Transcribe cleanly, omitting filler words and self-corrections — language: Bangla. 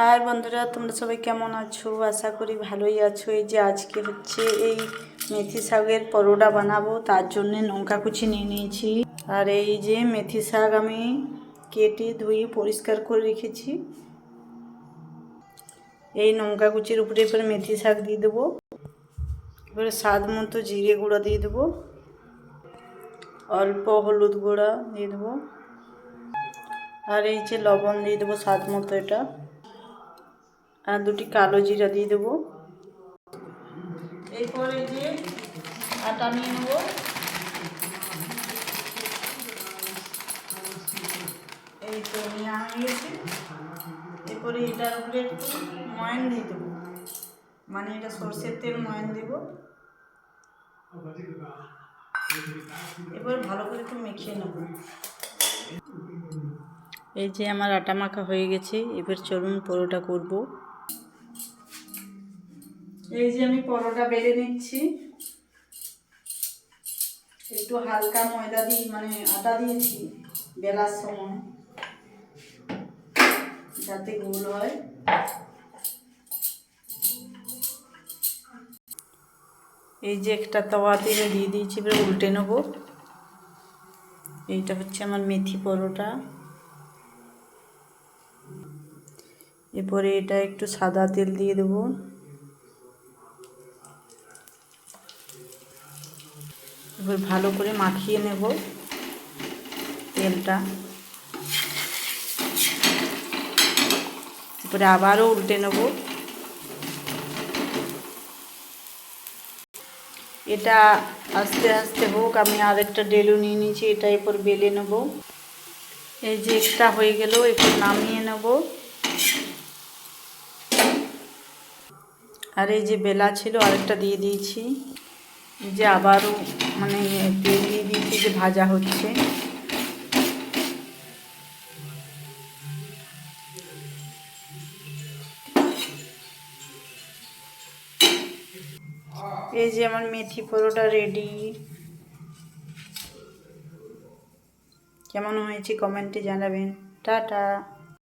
হাই বন্ধুরা, তোমরা সবাই কেমন আছো? আশা করি ভালোই আছো। এই যে আজকে হচ্ছে এই মেথি শাকের পরোটা বানাবো, তার জন্য লঙ্কা কুচি নিয়ে নিয়েছি। আর এই যে মেথি শাক আমি কেটে ধুয়ে পরিষ্কার করে রেখেছি। এই লঙ্কা কুচির উপরে এবার মেথি শাক দিয়ে দেবো। এবারে স্বাদ মতো জিরে গুঁড়া দিয়ে দেবো, অল্প হলুদ গুঁড়া দিয়ে দেবো, আর এই যে লবণ দিয়ে দেবো স্বাদ মতো, এটা আর দুটি কালো জিরা দিয়ে দেবো। এরপর এই যে আটা নিয়ে নেব, এই তো নিয়ে নিয়েছি। এরপরে এটার উপরে একটু ময়ান দিয়ে দেবো, মানে এটা সরষের তেল ময়ান দেব। এবার ভালো করে একটু মেখে নেব। এই যে আমার আটা মাখা হয়ে গেছে, এবার চলুন পরোটা করব। এই যে আমি পরোটা বেলে নিচ্ছি। একটু হালকা ময়দা দিয়ে মানে আটা দিয়েছি বেলার সময়, যাতে গোল হয়। এই যে একটা তাওয়াতে দিয়ে দিয়েছি, এবার উল্টে নেব। এইটা হচ্ছে আমার মেথি পরোটা। এরপরে এটা একটু সাদা তেল দিয়ে দেবো। এবার ভালো করে মাখিয়ে নেব তেলটা। এরপরে আবারও উল্টে নেব। এটা আস্তে আস্তে হোক, আমি আরেকটা ডেলু নিয়ে নিয়েছি, এটা এরপর বেলে নেব। এই যে একটা হয়ে গেল, এরপর নামিয়ে নেব। আর এই যে বেলা ছিল আরেকটা দিয়ে দিয়েছি। এই যে আবারও মানে তেল দিয়ে দিয়েছি, যে ভাজা হচ্ছে। এই যে আমার মেথি পরোটা রেডি। কেমন হয়েছে কমেন্টে জানাবেন। টাটা।